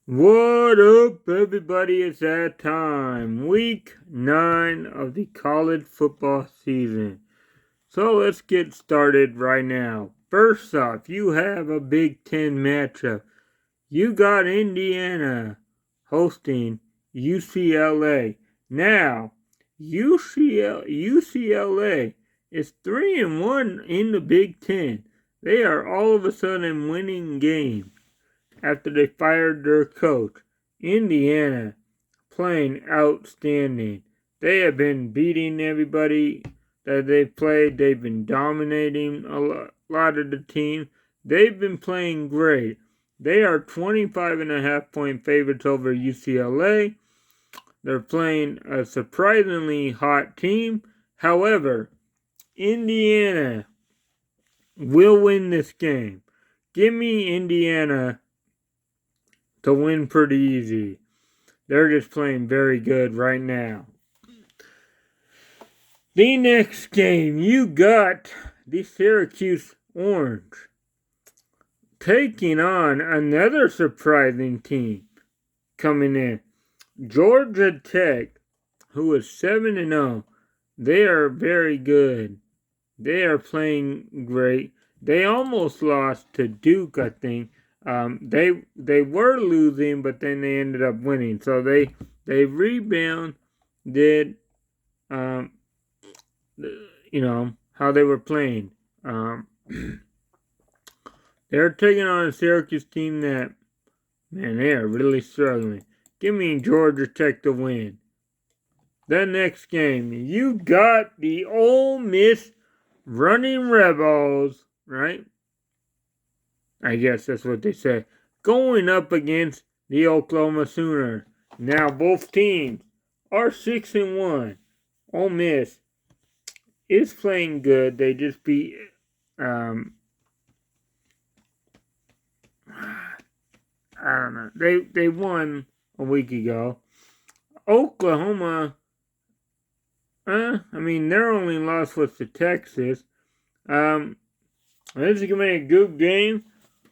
What up, everybody? It's that time. Week 9 of the college football season. So let's get started right now. First off, you have a Big Ten matchup. You got Indiana hosting UCLA. Now, UCLA is 3-1 in the Big Ten. They are all of a sudden winning games after they fired their coach. Indiana playing outstanding. They have been beating everybody that they've played. They've been dominating a lot of the team. They've been playing great. They are 25.5-point favorites over UCLA. They're playing a surprisingly hot team. However, Indiana will win this game. Give me Indiana to win pretty easy. They're just playing very good right now. The next game, you got the Syracuse Orange taking on another surprising team coming in. Georgia Tech, who is 7-0. They are very good. They are playing great. They almost lost to Duke, I think. They were losing, but then they ended up winning. So they rebounded. How they were playing. They're taking on a Syracuse team that, man, they are really struggling. Give me Georgia Tech to win. The next game, you got the Ole Miss Running Rebels, right? I guess that's what they say. Going up against the Oklahoma Sooners. Now both teams are 6-1. Ole Miss is playing good. They just beat I don't know. They won a week ago. Oklahoma, their only loss was to Texas. This is gonna be a good game.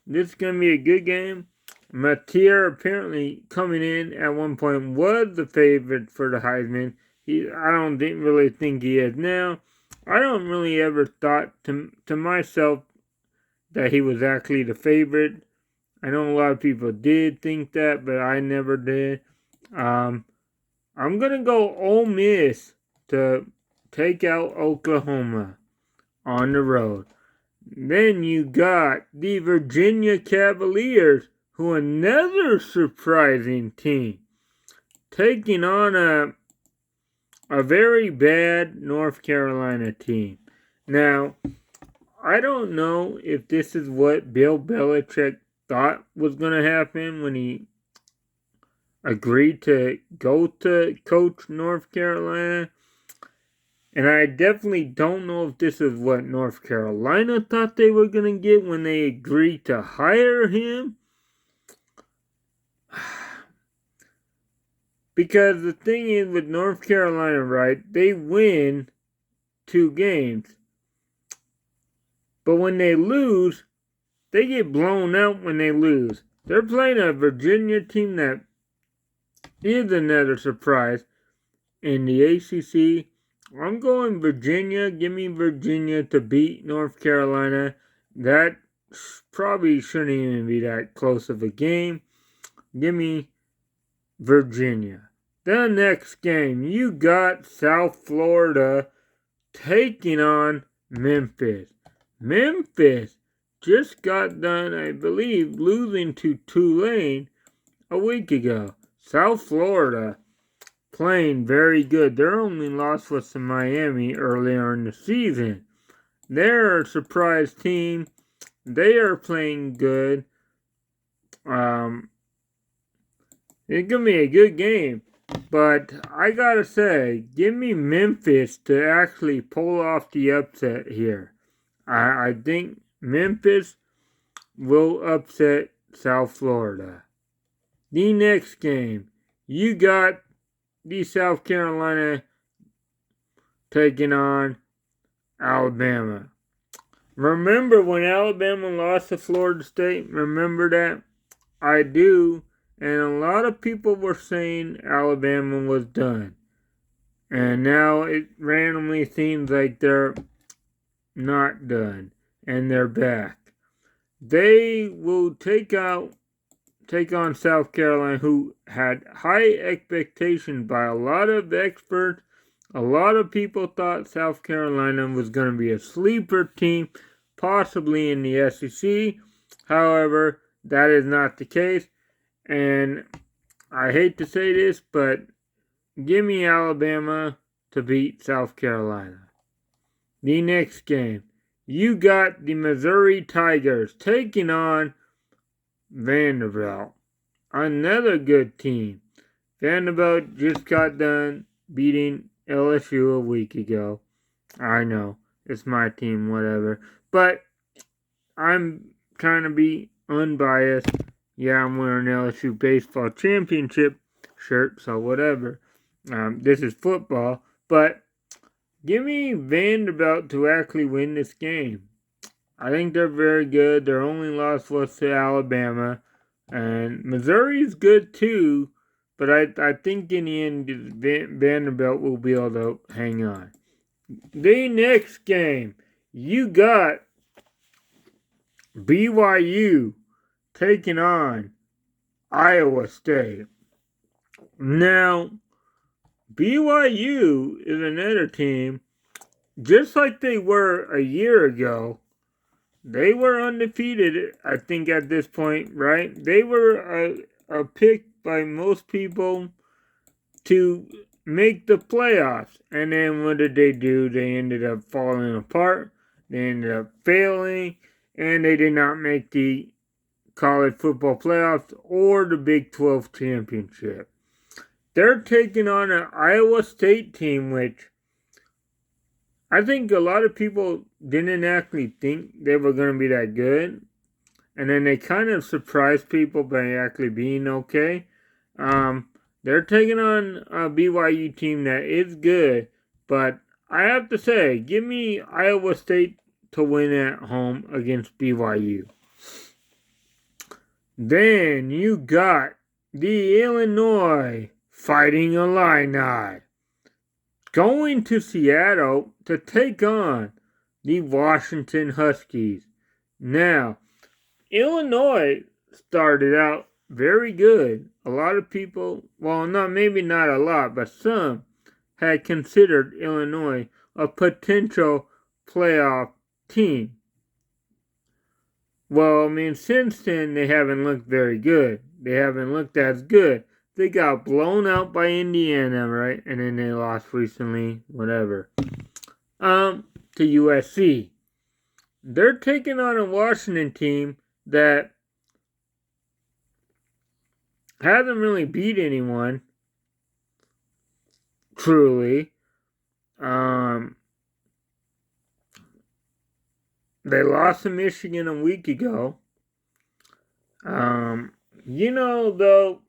This is gonna be a good game. Matier apparently coming in at one point was the favorite for the Heisman. Didn't really think he is now. I don't really ever thought to myself that he was actually the favorite. I know a lot of people did think that, but I never did. I'm gonna go Ole Miss to take out Oklahoma on the road. Then you got the Virginia Cavaliers, who are another surprising team, taking on a very bad North Carolina team. Now, I don't know if this is what Bill Belichick thought was going to happen when he agreed to go to coach North Carolina. And I definitely don't know if this is what North Carolina thought they were going to get when they agreed to hire him. Because the thing is with North Carolina, right, they win 2 games. But when they lose, they get blown out when they lose. They're playing a Virginia team that is another surprise in the ACC. I'm going Virginia. Give me Virginia to beat North Carolina. That probably shouldn't even be that close of a game. Give me Virginia. The next game, you got South Florida taking on Memphis. Memphis just got done, I believe, losing to Tulane a week ago. South Florida playing very good. Their only loss was to Miami earlier in the season. They're a surprise team. They are playing good. It's going to be a good game. But I got to say, give me Memphis to actually pull off the upset here. I think Memphis will upset South Florida. The next game, you got the South Carolina taking on Alabama. Remember when Alabama lost to Florida State? Remember that? I do. and a lot of people were saying Alabama was done. And now it randomly seems like they're not done, and they're back. They will take on South Carolina, who had high expectations by a lot of experts. A lot of people thought South Carolina was going to be a sleeper team, possibly in the SEC. However, that is not the case. And I hate to say this, but give me Alabama to beat South Carolina. The next game, you got the Missouri Tigers taking on Vanderbilt. Another good team. Vanderbilt just got done beating LSU a week ago. I know, it's my team, whatever. But I'm trying to be unbiased. Yeah, I'm wearing LSU baseball championship shirt, so whatever. This is football, but give me Vanderbilt to actually win this game. I think they're very good. Their only loss was to Alabama. And Missouri's good too, but I think in the end Vanderbilt will be able to hang on. The next game, you got BYU taking on Iowa State. Now, BYU is another team, just like they were a year ago. They were undefeated, I think, at this point, right? They were a pick by most people to make the playoffs. And then what did they do? They ended up falling apart. They ended up failing. And they did not make the college football playoffs or the Big 12 championship. They're taking on an Iowa State team, which I think a lot of people didn't actually think they were going to be that good. And then they kind of surprised people by actually being okay. They're taking on a BYU team that is good. But I have to say, give me Iowa State to win at home against BYU. Then you got the Illinois Fighting Illini going to Seattle to take on the Washington Huskies. Now, Illinois started out very good. A lot of people, well, maybe not a lot, but some had considered Illinois a potential playoff team. Well, since then, they haven't looked very good. They haven't looked as good. They got blown out by Indiana, right? And then they lost recently, whatever. To USC. They're taking on a Washington team that hasn't really beat anyone. Truly. They lost to Michigan a week ago. Though,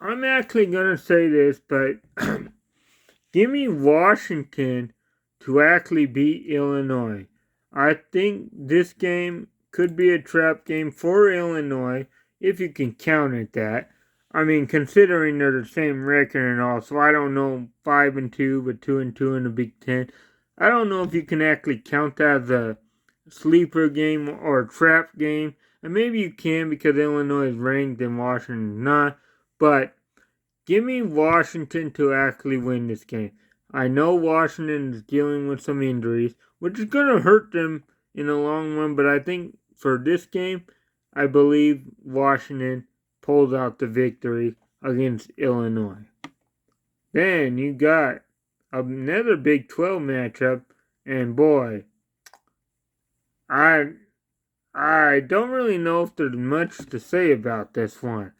I'm actually going to say this, but give me Washington to actually beat Illinois. I think this game could be a trap game for Illinois, if you can count it that. Considering they're the same record and all, so I don't know 5-2, but 2-2 in the Big Ten. I don't know if you can actually count that as a sleeper game or a trap game. And maybe you can because Illinois is ranked and Washington is not. But give me Washington to actually win this game. I know Washington is dealing with some injuries, which is going to hurt them in the long run. But I think for this game, I believe Washington pulls out the victory against Illinois. Then you got another Big 12 matchup. And boy, I don't really know if there's much to say about this one.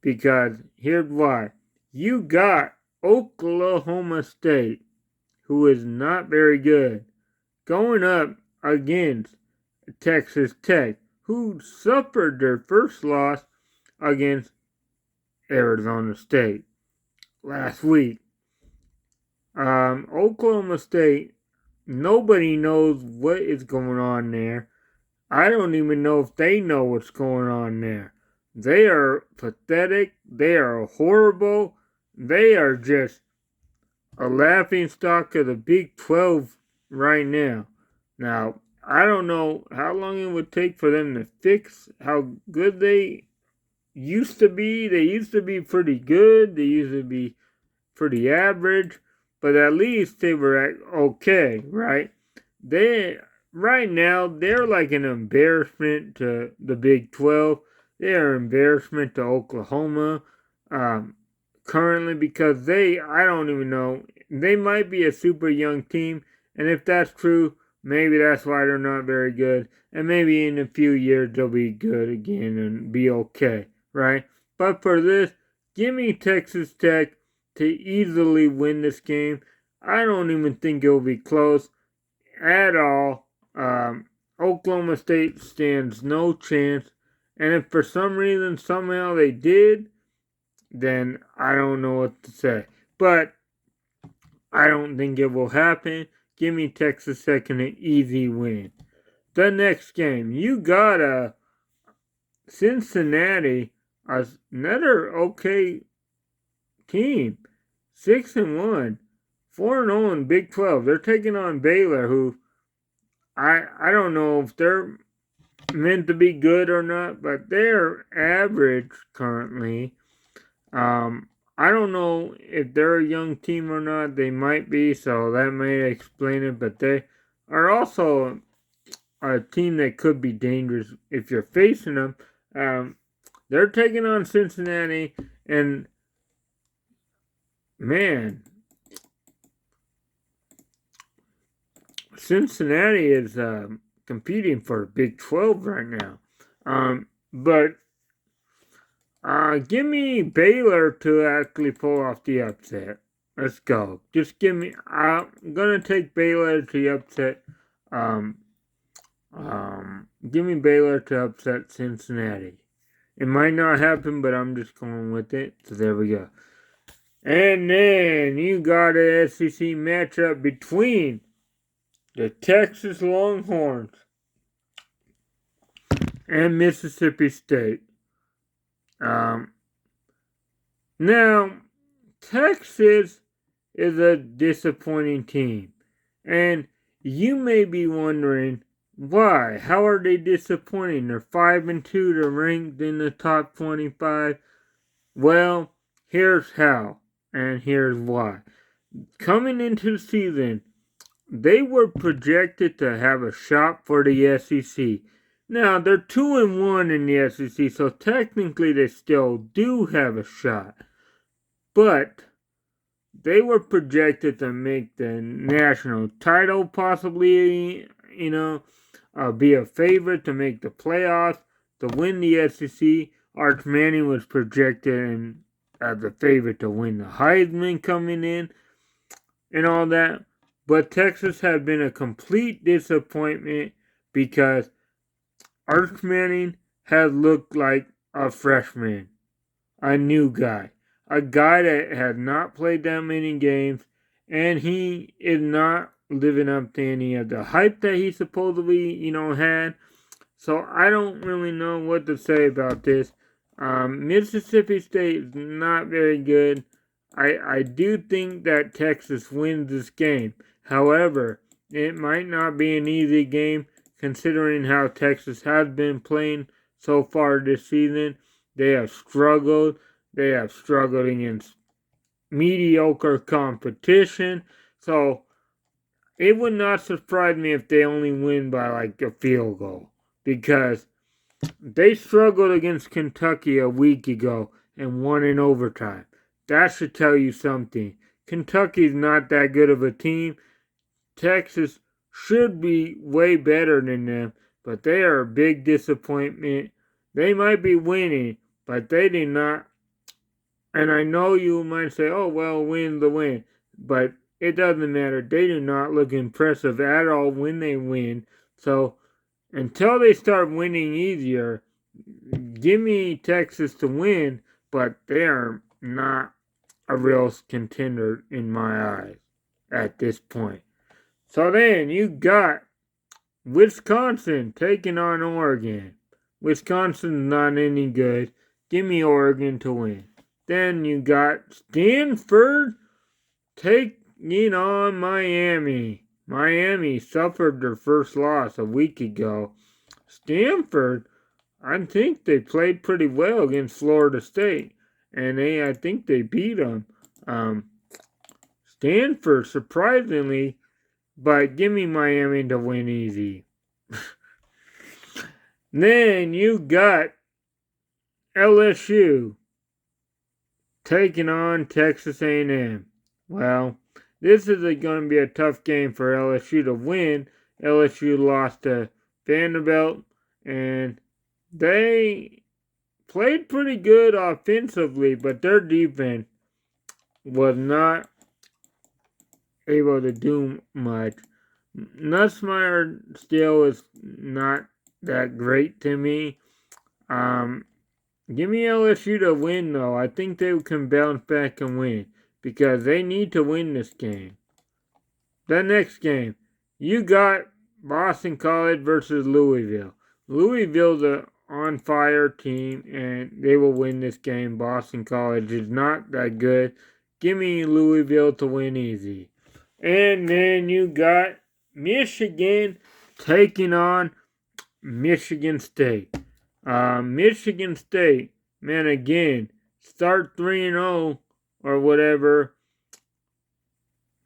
Because here's why. You got Oklahoma State, who is not very good, going up against Texas Tech, who suffered their first loss against Arizona State last week. Oklahoma State, nobody knows what is going on there. I don't even know if they know what's going on there. They are pathetic. They are horrible. They are just a laughing stock of the Big 12 right now. Now, I don't know how long it would take for them to fix how good they used to be. They used to be pretty good. They used to be pretty average, but at least they were okay, right? They right now they're like an embarrassment to the Big 12. They are an embarrassment to Oklahoma currently because I don't even know, they might be a super young team, and if that's true, maybe that's why they're not very good, and maybe in a few years they'll be good again and be okay, right? But for this, give me Texas Tech to easily win this game. I don't even think it will be close at all. Oklahoma State stands no chance. And if for some reason, somehow they did, then I don't know what to say. But I don't think it will happen. Give me Texas Tech in an easy win. The next game, you got a Cincinnati, another okay team, 6-1, 4-0 in Big 12. They're taking on Baylor, who I don't know if they're meant to be good or not, but they're average currently. I don't know if they're a young team or not. They might be, so that may explain it. But they are also a team that could be dangerous if you're facing them. They're taking on Cincinnati, and man, Cincinnati is competing for Big 12 right now. But give me Baylor to actually pull off the upset. Let's go. Just give me. I'm gonna take Baylor to upset. Um, give me Baylor to upset Cincinnati. It might not happen, but I'm just going with it. So there we go. And then you got an SEC matchup between the Texas Longhorns and Mississippi State. Now, Texas is a disappointing team. And you may be wondering why. How are they disappointing? They're 5-2, they're ranked in the top 25. Well, here's how, and here's why. Coming into the season, they were projected to have a shot for the SEC. Now, they're 2-1 in the SEC, so technically they still do have a shot. But they were projected to make the national title, possibly, be a favorite to make the playoffs, to win the SEC. Arch Manning was projected as a favorite to win the Heisman coming in and all that. But Texas had been a complete disappointment because Arch Manning had looked like a freshman, a new guy, a guy that had not played that many games, and he is not living up to any of the hype that he supposedly, had. So I don't really know what to say about this. Mississippi State is not very good. I do think that Texas wins this game. However, it might not be an easy game considering how Texas has been playing so far this season. They have struggled. They have struggled against mediocre competition. So it would not surprise me if they only win by like a field goal. Because they struggled against Kentucky a week ago and won in overtime. That should tell you something. Kentucky's not that good of a team. Texas should be way better than them, but they are a big disappointment. They might be winning, but they did not. And I know you might say, oh, well, win the win. But it doesn't matter. They do not look impressive at all when they win. So until they start winning easier, give me Texas to win, but they are not a real contender in my eyes at this point. So then you got Wisconsin taking on Oregon. Wisconsin's not any good. Give me Oregon to win. Then you got Stanford taking on Miami. Miami suffered their first loss a week ago. Stanford, I think they played pretty well against Florida State, and I think they beat them. Stanford, surprisingly, but give me Miami to win easy. Then you got LSU taking on Texas A&M. Well, this is going to be a tough game for LSU to win. LSU lost to Vanderbilt, and they played pretty good offensively, but their defense was not able to do much. Nussmeier still is not that great to me. Give me LSU to win, though. I think they can bounce back and win because they need to win this game. The next game, you got Boston College versus Louisville. Louisville's an on-fire team, and they will win this game. Boston College is not that good. Give me Louisville to win easy. And then you got Michigan taking on Michigan State. Michigan State, man, again, start 3-0 or whatever,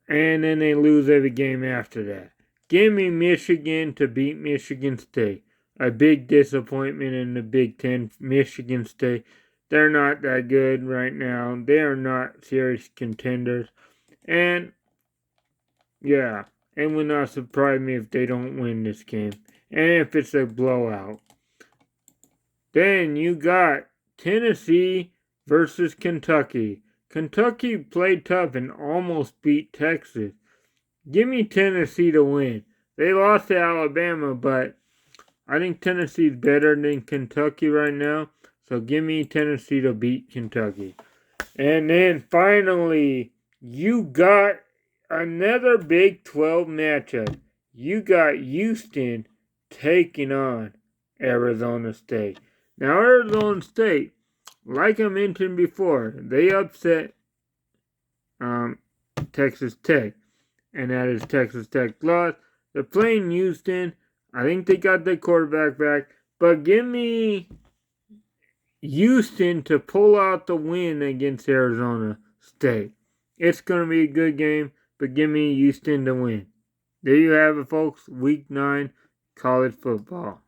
and then they lose every game after that. Give me Michigan to beat Michigan State. A big disappointment in the Big Ten. Michigan State, they're not that good right now. They are not serious contenders. And, yeah, it would not surprise me if they don't win this game. And if it's a blowout. Then you got Tennessee versus Kentucky. Kentucky played tough and almost beat Texas. Give me Tennessee to win. They lost to Alabama, but I think Tennessee's better than Kentucky right now. So give me Tennessee to beat Kentucky. And then finally, you got another Big 12 matchup. You got Houston taking on Arizona State. Now, Arizona State, like I mentioned before, they upset Texas Tech, and that is Texas Tech loss. They're playing Houston. I think they got their quarterback back, but give me Houston to pull out the win against Arizona State. It's going to be a good game, but give me Houston to win. There you have it, folks. Week 9 college football.